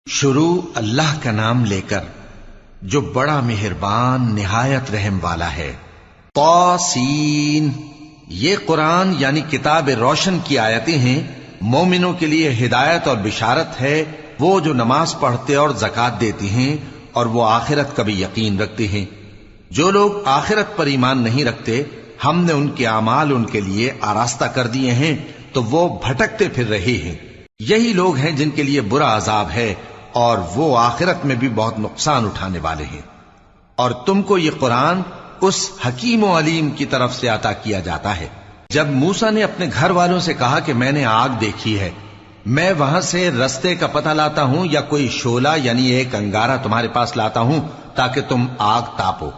شروع اللہ کا نام لے کر جو بڑا مہربان نہایت رحم والا ہے۔ طاسین، یہ قرآن یعنی کتاب روشن کی آیتیں ہیں، مومنوں کے لیے ہدایت اور بشارت ہے، وہ جو نماز پڑھتے اور زکوٰۃ دیتے ہیں اور وہ آخرت کا بھی یقین رکھتے ہیں۔ جو لوگ آخرت پر ایمان نہیں رکھتے، ہم نے ان کے اعمال ان کے لیے آراستہ کر دیے ہیں تو وہ بھٹکتے پھر رہے ہیں۔ یہی لوگ ہیں جن کے لیے برا عذاب ہے اور وہ آخرت میں بھی بہت نقصان اٹھانے والے ہیں۔ اور تم کو یہ قرآن اس حکیم و علیم کی طرف سے عطا کیا جاتا ہے۔ جب موسیٰ نے اپنے گھر والوں سے کہا کہ میں نے آگ دیکھی ہے، میں وہاں سے رستے کا پتہ لاتا ہوں یا کوئی شعلہ یعنی ایک انگارہ تمہارے پاس لاتا ہوں تاکہ تم آگ تاپو۔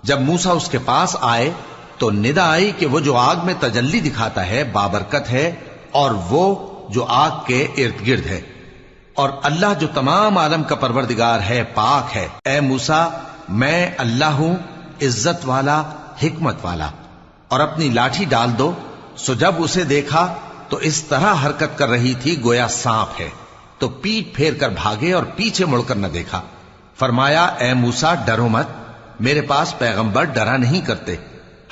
جب موسیٰ اس کے پاس آئے تو ندا آئی کہ وہ جو آگ میں تجلی دکھاتا ہے بابرکت ہے، اور وہ جو آگ کے ارد گرد ہے، اور اللہ جو تمام عالم کا پروردگار ہے پاک ہے۔ اے موسیٰ، میں اللہ ہوں، عزت والا، حکمت والا، اور اپنی لاٹھی ڈال دو۔ سو جب اسے دیکھا تو اس طرح حرکت کر رہی تھی گویا سانپ ہے، تو پیٹ پھیر کر بھاگے اور پیچھے مڑ کر نہ دیکھا۔ فرمایا، اے موسیٰ ڈرو مت، میرے پاس پیغمبر ڈرا نہیں کرتے۔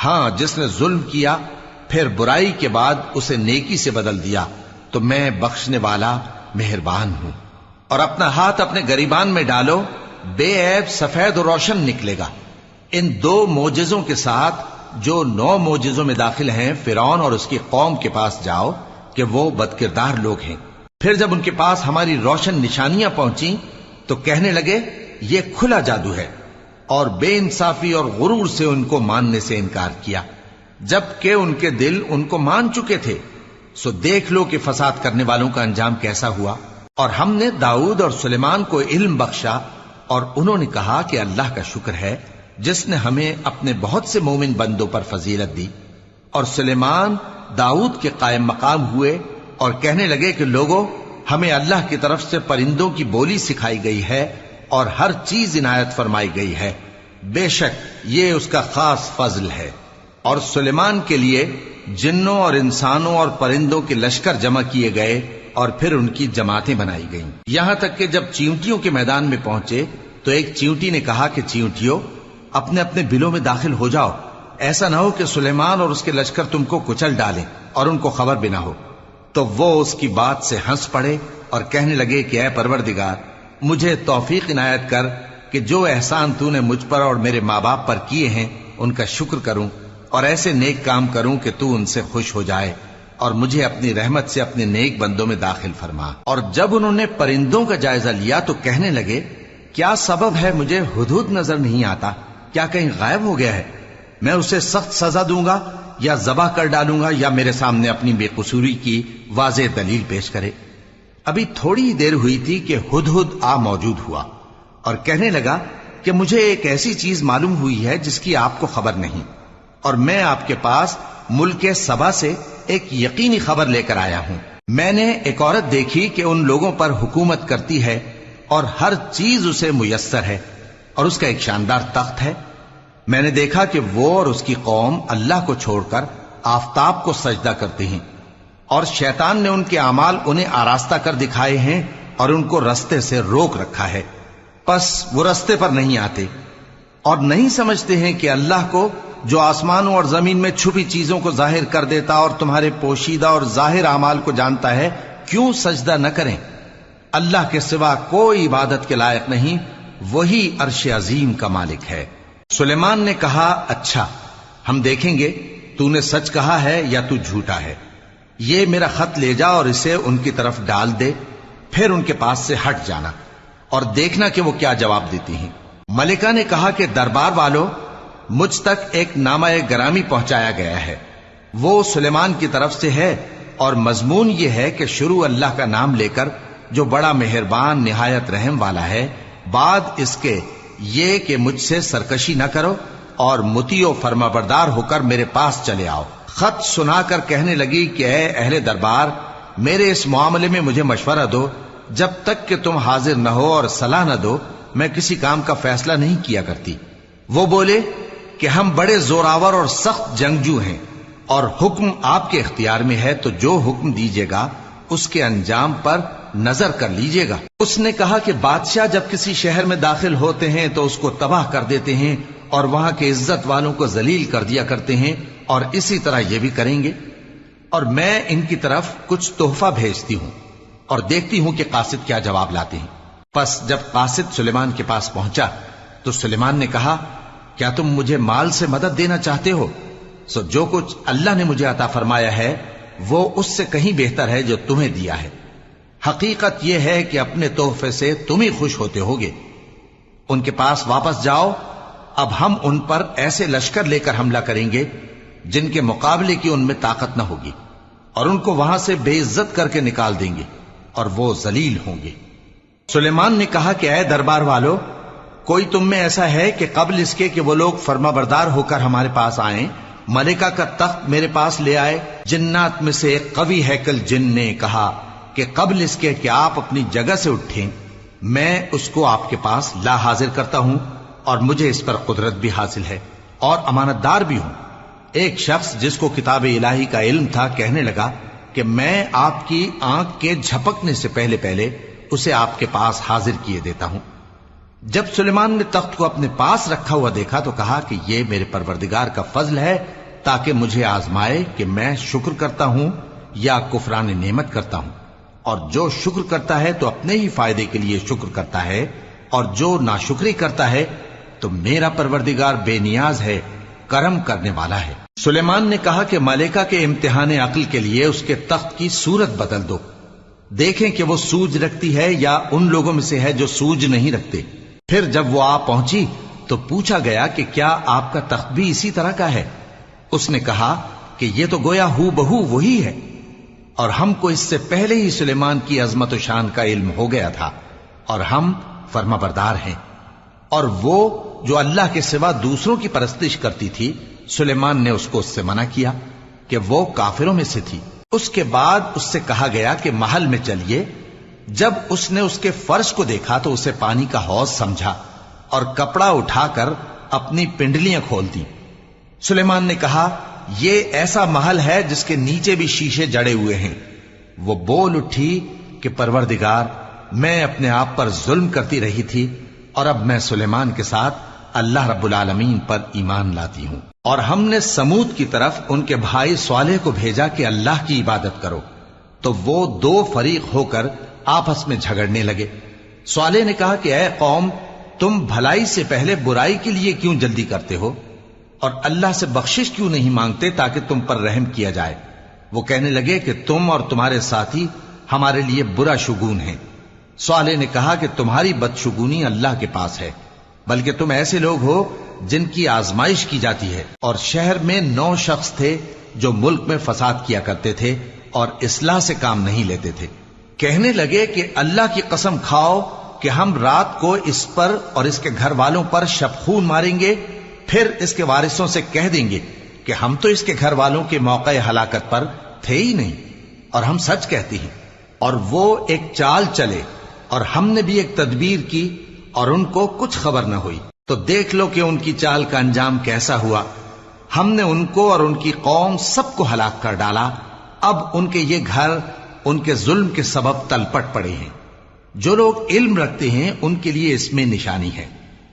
ہاں، جس نے ظلم کیا پھر برائی کے بعد اسے نیکی سے بدل دیا تو میں بخشنے والا مہربان ہوں۔ اور اپنا ہاتھ اپنے گریبان میں ڈالو، بے عیب سفید و روشن نکلے گا۔ ان 2 معجزوں کے ساتھ جو 9 معجزوں میں داخل ہیں فرعون اور اس کی قوم کے پاس جاؤ کہ وہ بدکردار لوگ ہیں۔ پھر جب ان کے پاس ہماری روشن نشانیاں پہنچیں تو کہنے لگے یہ کھلا جادو ہے، اور بے انصافی اور غرور سے ان کو ماننے سے انکار کیا، جبکہ ان کے دل ان کو مان چکے تھے۔ سو دیکھ لو کہ فساد کرنے والوں کا انجام کیسا ہوا۔ اور ہم نے داؤد اور سلیمان کو علم بخشا، اور انہوں نے کہا کہ اللہ کا شکر ہے جس نے ہمیں اپنے بہت سے مومن بندوں پر فضیلت دی۔ اور سلیمان داؤد کے قائم مقام ہوئے اور کہنے لگے کہ لوگوں، ہمیں اللہ کی طرف سے پرندوں کی بولی سکھائی گئی ہے اور ہر چیز عنایت فرمائی گئی ہے، بے شک یہ اس کا خاص فضل ہے۔ اور سلیمان کے لیے جنوں اور انسانوں اور پرندوں کے لشکر جمع کیے گئے اور پھر ان کی جماعتیں بنائی گئیں، یہاں تک کہ جب چیونٹیوں کے میدان میں پہنچے تو ایک چیونٹی نے کہا کہ چیونٹیوں، اپنے اپنے بلوں میں داخل ہو جاؤ، ایسا نہ ہو کہ سلیمان اور اس کے لشکر تم کو کچل ڈالیں اور ان کو خبر بھی نہ ہو۔ تو وہ اس کی بات سے ہنس پڑے اور کہنے لگے کہ اے پروردگار، مجھے توفیق عنایت کر کہ جو احسان تو نے مجھ پر اور میرے ماں باپ پر کیے ہیں ان کا شکر کروں اور ایسے نیک کام کروں کہ تو ان سے خوش ہو جائے، اور مجھے اپنی رحمت سے اپنے نیک بندوں میں داخل فرما۔ اور جب انہوں نے پرندوں کا جائزہ لیا تو کہنے لگے کیا سبب ہے مجھے ہدہد نظر نہیں آتا؟ کیا کہیں غائب ہو گیا ہے؟ میں اسے سخت سزا دوں گا یا ذبح کر ڈالوں گا یا میرے سامنے اپنی بے قصوری کی واضح دلیل پیش کرے۔ ابھی تھوڑی ہی دیر ہوئی تھی کہ ہدہد آ موجود ہوا اور کہنے لگا کہ مجھے ایک ایسی چیز معلوم ہوئی ہے جس کی آپ کو خبر نہیں، اور میں آپ کے پاس ملک سبا سے ایک یقینی خبر لے کر آیا ہوں۔ میں نے ایک عورت دیکھی کہ ان لوگوں پر حکومت کرتی ہے اور ہر چیز اسے میسر ہے، اور اس کا ایک شاندار تخت ہے۔ میں نے دیکھا کہ وہ اور اس کی قوم اللہ کو چھوڑ کر آفتاب کو سجدہ کرتے ہیں، اور شیطان نے ان کے اعمال انہیں آراستہ کر دکھائے ہیں اور ان کو رستے سے روک رکھا ہے، پس وہ رستے پر نہیں آتے اور نہیں سمجھتے ہیں کہ اللہ کو جو آسمانوں اور زمین میں چھپی چیزوں کو ظاہر کر دیتا اور تمہارے پوشیدہ اور ظاہر اعمال کو جانتا ہے، کیوں سجدہ نہ کریں؟ اللہ کے سوا کوئی عبادت کے لائق نہیں، وہی عرش عظیم کا مالک ہے۔ سلیمان نے کہا اچھا، ہم دیکھیں گے تو نے سچ کہا ہے یا تو جھوٹا ہے۔ یہ میرا خط لے جا اور اسے ان کی طرف ڈال دے، پھر ان کے پاس سے ہٹ جانا اور دیکھنا کہ وہ کیا جواب دیتی ہیں۔ ملکہ نے کہا کہ دربار والوں، مجھ تک ایک نامہ گرامی پہنچایا گیا ہے، وہ سلیمان کی طرف سے ہے، اور مضمون یہ ہے کہ شروع اللہ کا نام لے کر جو بڑا مہربان نہایت رحم والا ہے، بعد اس کے یہ کہ مجھ سے سرکشی نہ کرو اور مطیع و فرما بردار ہو کر میرے پاس چلے آؤ۔ خط سنا کر کہنے لگی کہ اے اہل دربار، میرے اس معاملے میں مجھے مشورہ دو، جب تک کہ تم حاضر نہ ہو اور صلاح نہ دو میں کسی کام کا فیصلہ نہیں کیا کرتی۔ وہ بولے کہ ہم بڑے زوراور اور سخت جنگجو ہیں، اور حکم آپ کے اختیار میں ہے، تو جو حکم دیجیے گا اس کے انجام پر نظر کر لیجئے گا۔ اس نے کہا کہ بادشاہ جب کسی شہر میں داخل ہوتے ہیں تو اس کو تباہ کر دیتے ہیں اور وہاں کے عزت والوں کو ذلیل کر دیا کرتے ہیں، اور اسی طرح یہ بھی کریں گے، اور میں ان کی طرف کچھ تحفہ بھیجتی ہوں اور دیکھتی ہوں کہ قاصد کیا جواب لاتے ہیں۔ پس جب قاصد سلیمان کے پاس پہنچا تو سلیمان نے کہا، کیا تم مجھے مال سے مدد دینا چاہتے ہو؟ سو جو کچھ اللہ نے مجھے عطا فرمایا ہے وہ اس سے کہیں بہتر ہے جو تمہیں دیا ہے۔ حقیقت یہ ہے کہ اپنے تحفے سے تم ہی خوش ہوتے ہوگے۔ ان کے پاس واپس جاؤ، اب ہم ان پر ایسے لشکر لے کر حملہ کریں گے جن کے مقابلے کی ان میں طاقت نہ ہوگی، اور ان کو وہاں سے بے عزت کر کے نکال دیں گے اور وہ ذلیل ہوں گے۔ سلیمان نے کہا کہ اے دربار والو، کوئی تم میں ایسا ہے کہ قبل اس کے کہ وہ لوگ فرما بردار ہو کر ہمارے پاس آئیں، ملکہ کا تخت میرے پاس لے آئے؟ جنات میں سے ایک قوی ہیکل جن نے کہا کہ قبل اس کے کہ آپ اپنی جگہ سے اٹھیں میں اس کو آپ کے پاس لا حاضر کرتا ہوں، اور مجھے اس پر قدرت بھی حاصل ہے اور امانت دار بھی ہوں۔ ایک شخص جس کو کتاب الہی کا علم تھا کہنے لگا کہ میں آپ کی آنکھ کے جھپکنے سے پہلے پہلے اسے آپ کے پاس حاضر کیے دیتا ہوں۔ جب سلیمان نے تخت کو اپنے پاس رکھا ہوا دیکھا تو کہا کہ یہ میرے پروردگار کا فضل ہے تاکہ مجھے آزمائے کہ میں شکر کرتا ہوں یا کفران نعمت کرتا ہوں، اور جو شکر کرتا ہے تو اپنے ہی فائدے کے لیے شکر کرتا ہے، اور جو ناشکری کرتا ہے تو میرا پروردگار بے نیاز ہے، کرم کرنے والا ہے۔ سلیمان نے کہا کہ ملکہ کے امتحان عقل کے لیے اس کے تخت کی صورت بدل دو، دیکھیں کہ وہ سوج رکھتی ہے یا ان لوگوں میں سے ہے جو سوج نہیں رکھتے۔ پھر جب وہ آ پہنچی تو پوچھا گیا کہ کیا آپ کا تخت بھی اسی طرح کا ہے؟ اس نے کہا کہ یہ تو گویا ہو بہو وہی ہے، اور ہم کو اس سے پہلے ہی سلیمان کی عظمت و شان کا علم ہو گیا تھا، اور ہم فرما بردار ہیں۔ اور وہ جو اللہ کے سوا دوسروں کی پرستش کرتی تھی، سلیمان نے اس کو اس سے منع کیا کہ وہ کافروں میں سے تھی۔ اس کے بعد اس سے کہا گیا کہ محل میں چلیے۔ جب اس نے اس کے فرش کو دیکھا تو اسے پانی کا حوض سمجھا اور کپڑا اٹھا کر اپنی پنڈلیاں کھول دی۔ سلیمان نے کہا، یہ ایسا محل ہے جس کے نیچے بھی شیشے جڑے ہوئے ہیں۔ وہ بول اٹھی کہ پروردگار، میں اپنے آپ پر ظلم کرتی رہی تھی، اور اب میں سلیمان کے ساتھ اللہ رب العالمین پر ایمان لاتی ہوں۔ اور ہم نے سمود کی طرف ان کے بھائی صالح کو بھیجا کہ اللہ کی عبادت کرو، تو وہ دو فریق ہو کر آپس میں جھگڑنے لگے۔ صالح نے کہا کہ اے قوم، تم بھلائی سے پہلے برائی کے لیے کیوں جلدی کرتے ہو، اور اللہ سے بخشش کیوں نہیں مانگتے تاکہ تم پر رحم کیا جائے؟ وہ کہنے لگے کہ تم اور تمہارے ساتھی ہمارے لیے برا شگون ہیں۔ صالح نے کہا کہ تمہاری بدشگونی اللہ کے پاس ہے، بلکہ تم ایسے لوگ ہو جن کی آزمائش کی جاتی ہے۔ اور شہر میں 9 شخص تھے جو ملک میں فساد کیا کرتے تھے اور اصلاح سے کام نہیں لیتے تھے۔ کہنے لگے کہ اللہ کی قسم کھاؤ کہ ہم رات کو اس پر اور اس کے گھر والوں پر شبخون ماریں گے، پھر اس کے وارثوں سے کہہ دیں گے کہ ہم تو اس کے گھر والوں کے موقع ہلاکت پر تھے ہی نہیں، اور ہم سچ کہتے ہیں۔ اور وہ ایک چال چلے، اور ہم نے بھی ایک تدبیر کی، اور ان کو کچھ خبر نہ ہوئی۔ تو دیکھ لو کہ ان کی چال کا انجام کیسا ہوا۔ ہم نے ان کو اور ان کی قوم سب کو ہلاک کر ڈالا۔ اب ان کے یہ گھر ان کے ظلم کے سبب تلپٹ پڑے ہیں۔ جو لوگ علم رکھتے ہیں ان کے لیے اس میں نشانی ہے،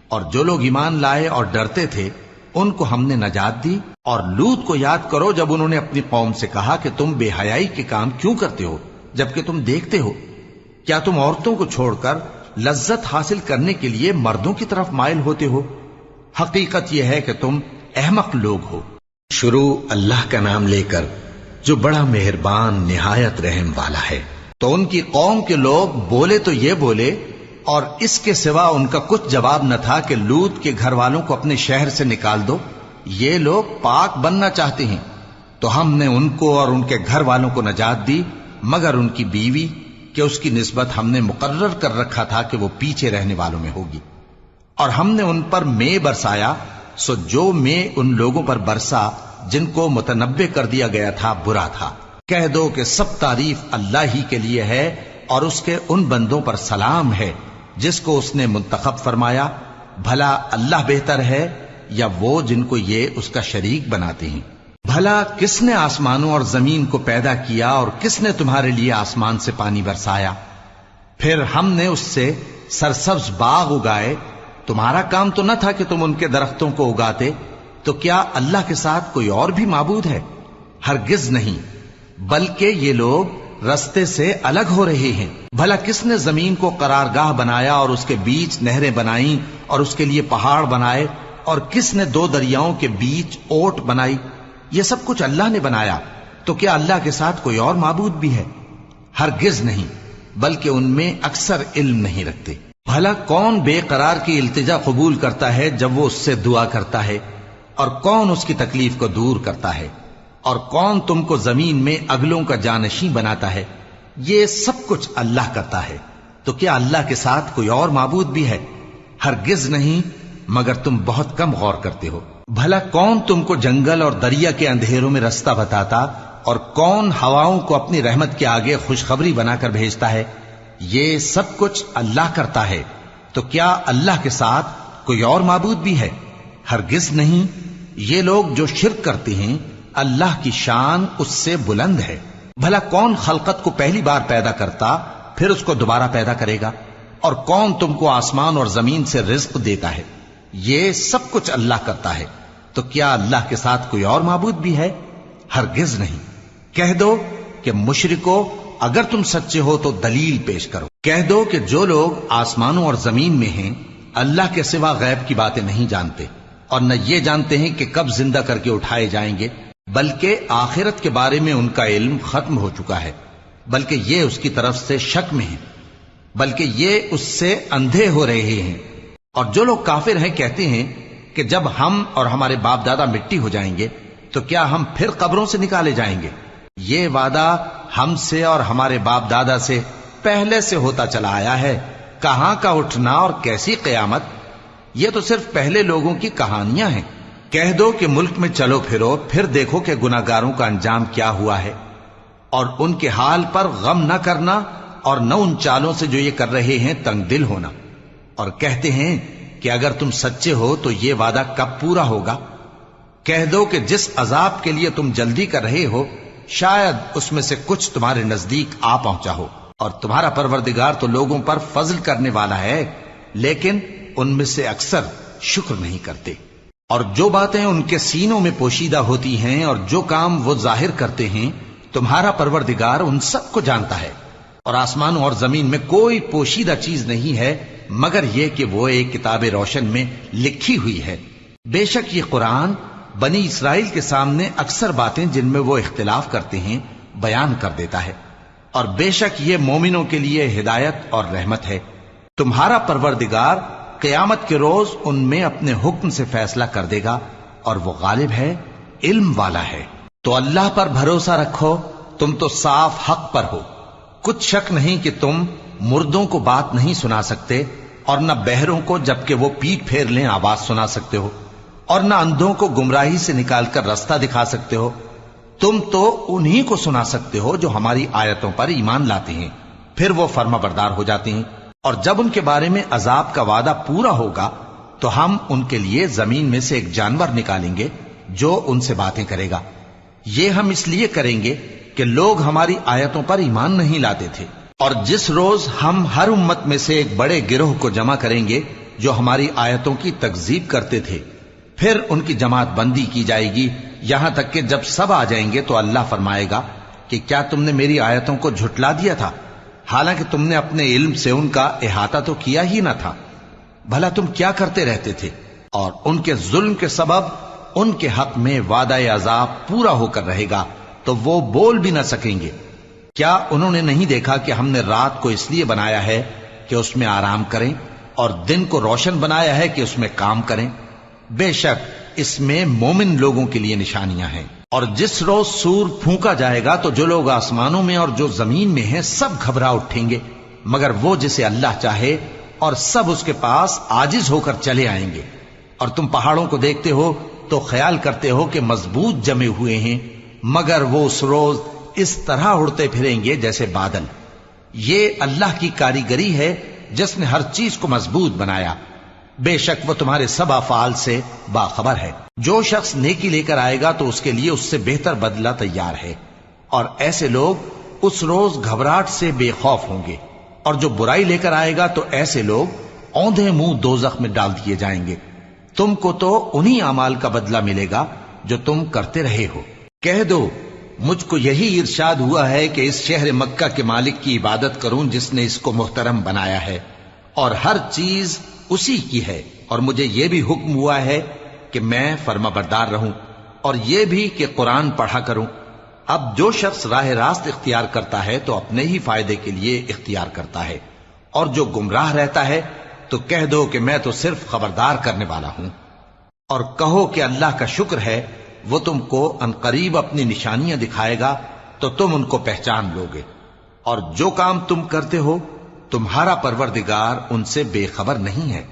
اور جو لوگ ایمان لائے اور ڈرتے تھے ان کو ہم نے نجات دی۔ اور لوط کو یاد کرو جب انہوں نے اپنی قوم سے کہا کہ تم بے حیائی کے کام کیوں کرتے ہو جبکہ تم دیکھتے ہو؟ کیا تم عورتوں کو چھوڑ کر لذت حاصل کرنے کے لیے مردوں کی طرف مائل ہوتے ہو؟ حقیقت یہ ہے کہ تم احمق لوگ ہو۔ شروع اللہ کا نام لے کر جو بڑا مہربان نہایت رحم والا ہے۔ تو ان کی قوم کے لوگ بولے تو یہ بولے، اور اس کے سوا ان کا کچھ جواب نہ تھا کہ لوط کے گھر والوں کو اپنے شہر سے نکال دو، یہ لوگ پاک بننا چاہتے ہیں۔ تو ہم نے ان کو اور ان کے گھر والوں کو نجات دی، مگر ان کی بیوی کہ اس کی نسبت ہم نے مقرر کر رکھا تھا کہ وہ پیچھے رہنے والوں میں ہوگی۔ اور ہم نے ان پر مے برسایا، سو جو مے ان لوگوں پر برسا جن کو متنبع کر دیا گیا تھا برا تھا۔ کہہ دو کہ سب تعریف اللہ ہی کے لیے ہے، اور اس کے ان بندوں پر سلام ہے جس کو اس نے منتخب فرمایا۔ بھلا اللہ بہتر ہے یا وہ جن کو یہ اس کا شریک بناتے ہیں؟ بھلا کس نے آسمانوں اور زمین کو پیدا کیا، اور کس نے تمہارے لیے آسمان سے پانی برسایا؟ پھر ہم نے اس سے سرسبز باغ اگائے، تمہارا کام تو نہ تھا کہ تم ان کے درختوں کو اگاتے، تو کیا اللہ کے ساتھ کوئی اور بھی معبود ہے؟ ہرگز نہیں، بلکہ یہ لوگ رستے سے الگ ہو رہے ہیں۔ بھلا کس نے زمین کو قرارگاہ بنایا اور اس کے بیچ نہریں بنائیں اور اس کے لیے پہاڑ بنائے، اور کس نے دو دریاؤں کے بیچ اوٹ بنائی؟ یہ سب کچھ اللہ نے بنایا، تو کیا اللہ کے ساتھ کوئی اور معبود بھی ہے؟ ہرگز نہیں، بلکہ ان میں اکثر علم نہیں رکھتے۔ بھلا کون بے قرار کی التجا قبول کرتا ہے جب وہ اس سے دعا کرتا ہے، اور کون اس کی تکلیف کو دور کرتا ہے، اور کون تم کو زمین میں اگلوں کا جانشین بناتا ہے؟ یہ سب کچھ اللہ کرتا ہے، تو کیا اللہ کے ساتھ کوئی اور معبود بھی ہے؟ ہرگز نہیں، مگر تم بہت کم غور کرتے ہو۔ بھلا کون تم کو جنگل اور دریا کے اندھیروں میں رستہ بتاتا، اور کون ہواؤں کو اپنی رحمت کے آگے خوشخبری بنا کر بھیجتا ہے؟ یہ سب کچھ اللہ کرتا ہے، تو کیا اللہ کے ساتھ کوئی اور معبود بھی ہے؟ ہرگز نہیں۔ یہ لوگ جو شرک کرتے ہیں، اللہ کی شان اس سے بلند ہے۔ بھلا کون خلقت کو پہلی بار پیدا کرتا پھر اس کو دوبارہ پیدا کرے گا؟ اور کون تم کو آسمان اور زمین سے رزق دیتا ہے؟ یہ سب کچھ اللہ کرتا ہے، تو کیا اللہ کے ساتھ کوئی اور معبود بھی ہے؟ ہرگز نہیں۔ کہہ دو کہ مشرکو، اگر تم سچے ہو تو دلیل پیش کرو۔ کہہ دو کہ جو لوگ آسمانوں اور زمین میں ہیں اللہ کے سوا غیب کی باتیں نہیں جانتے، اور نہ یہ جانتے ہیں کہ کب زندہ کر کے اٹھائے جائیں گے، بلکہ آخرت کے بارے میں ان کا علم ختم ہو چکا ہے، بلکہ یہ اس کی طرف سے شک میں ہیں، بلکہ یہ اس سے اندھے ہو رہے ہیں۔ اور جو لوگ کافر ہیں کہتے ہیں کہ جب ہم اور ہمارے باپ دادا مٹی ہو جائیں گے تو کیا ہم پھر قبروں سے نکالے جائیں گے؟ یہ وعدہ ہم سے اور ہمارے باپ دادا سے پہلے سے ہوتا چلا آیا ہے، کہاں کا اٹھنا اور کیسی قیامت؟ یہ تو صرف پہلے لوگوں کی کہانیاں ہیں۔ کہہ دو کہ ملک میں چلو پھرو، پھر دیکھو کہ گناہگاروں کا انجام کیا ہوا ہے، اور ان کے حال پر غم نہ کرنا، اور نہ ان چالوں سے جو یہ کر رہے ہیں تنگ دل ہونا۔ اور کہتے ہیں کہ اگر تم سچے ہو تو یہ وعدہ کب پورا ہوگا؟ کہہ دو کہ جس عذاب کے لیے تم جلدی کر رہے ہو شاید اس میں سے کچھ تمہارے نزدیک آ پہنچا ہو، اور تمہارا پروردگار تو لوگوں پر فضل کرنے والا ہے، لیکن ان میں سے اکثر شکر نہیں کرتے۔ اور جو باتیں ان کے سینوں میں پوشیدہ ہوتی ہیں اور جو کام وہ ظاہر کرتے ہیں، تمہارا پروردگار ان سب کو جانتا ہے۔ اور آسمانوں اور زمین میں کوئی پوشیدہ چیز نہیں ہے مگر یہ کہ وہ ایک کتاب روشن میں لکھی ہوئی ہے۔ بے شک یہ قرآن بنی اسرائیل کے سامنے اکثر باتیں جن میں وہ اختلاف کرتے ہیں بیان کر دیتا ہے، اور بے شک یہ مومنوں کے لیے ہدایت اور رحمت ہے۔ تمہارا پروردگار قیامت کے روز ان میں اپنے حکم سے فیصلہ کر دے گا، اور وہ غالب ہے، علم والا ہے۔ تو اللہ پر بھروسہ رکھو، تم تو صاف حق پر ہو۔ کچھ شک نہیں کہ تم مردوں کو بات نہیں سنا سکتے، اور نہ بہروں کو جبکہ وہ پیٹ پھیر لیں آواز سنا سکتے ہو، اور نہ اندھوں کو گمراہی سے نکال کر رستہ دکھا سکتے ہو۔ تم تو انہی کو سنا سکتے ہو جو ہماری آیتوں پر ایمان لاتے ہیں، پھر وہ فرما بردار ہو جاتے ہیں، اور جب ان کے بارے میں عذاب کا وعدہ پورا ہوگا تو ہم ان کے لیے زمین میں سے ایک جانور نکالیں گے جو ان سے باتیں کرے گا۔ یہ ہم اس لیے کریں گے کہ لوگ ہماری آیتوں پر ایمان نہیں لاتے تھے۔ اور جس روز ہم ہر امت میں سے ایک بڑے گروہ کو جمع کریں گے جو ہماری آیتوں کی تکذیب کرتے تھے، پھر ان کی جماعت بندی کی جائے گی، یہاں تک کہ جب سب آ جائیں گے تو اللہ فرمائے گا کہ کیا تم نے میری آیتوں کو جھٹلا دیا تھا، حالانکہ تم نے اپنے علم سے ان کا احاطہ تو کیا ہی نہ تھا؟ بھلا تم کیا کرتے رہتے تھے؟ اور ان کے ظلم کے سبب ان کے حق میں وعدہ عذاب پورا ہو کر رہے گا تو وہ بول بھی نہ سکیں گے۔ کیا انہوں نے نہیں دیکھا کہ ہم نے رات کو اس لیے بنایا ہے کہ اس میں آرام کریں، اور دن کو روشن بنایا ہے کہ اس میں کام کریں؟ بے شک اس میں مومن لوگوں کے لیے نشانیاں ہیں۔ اور جس روز سور پھونکا جائے گا تو جو لوگ آسمانوں میں اور جو زمین میں ہیں سب گھبرا اٹھیں گے، مگر وہ جسے اللہ چاہے، اور سب اس کے پاس عاجز ہو کر چلے آئیں گے۔ اور تم پہاڑوں کو دیکھتے ہو تو خیال کرتے ہو کہ مضبوط جمے ہوئے ہیں، مگر وہ اس روز اس طرح اڑتے پھریں گے جیسے بادل۔ یہ اللہ کی کاریگری ہے جس نے ہر چیز کو مضبوط بنایا، بے شک وہ تمہارے سب افعال سے باخبر ہے۔ جو شخص نیکی لے کر آئے گا تو اس کے لیے اس سے بہتر بدلہ تیار ہے، اور ایسے لوگ اس روز گھبراہٹ سے بے خوف ہوں گے۔ اور جو برائی لے کر آئے گا تو ایسے لوگ اوندھے منہ دوزخ میں ڈال دیے جائیں گے۔ تم کو تو انہی اعمال کا بدلہ ملے گا جو تم کرتے رہے ہو۔ کہہ دو مجھ کو یہی ارشاد ہوا ہے کہ اس شہر مکہ کے مالک کی عبادت کروں جس نے اس کو محترم بنایا ہے اور ہر چیز اسی کی ہے، اور مجھے یہ بھی حکم ہوا ہے کہ میں فرما بردار رہوں، اور یہ بھی کہ قرآن پڑھا کروں۔ اب جو شخص راہ راست اختیار کرتا ہے تو اپنے ہی فائدے کے لیے اختیار کرتا ہے، اور جو گمراہ رہتا ہے تو کہہ دو کہ میں تو صرف خبردار کرنے والا ہوں۔ اور کہو کہ اللہ کا شکر ہے وہ تم کو عنقریب اپنی نشانیاں دکھائے گا تو تم ان کو پہچان لو گے، اور جو کام تم کرتے ہو تمہارا پروردگار ان سے بے خبر نہیں ہے۔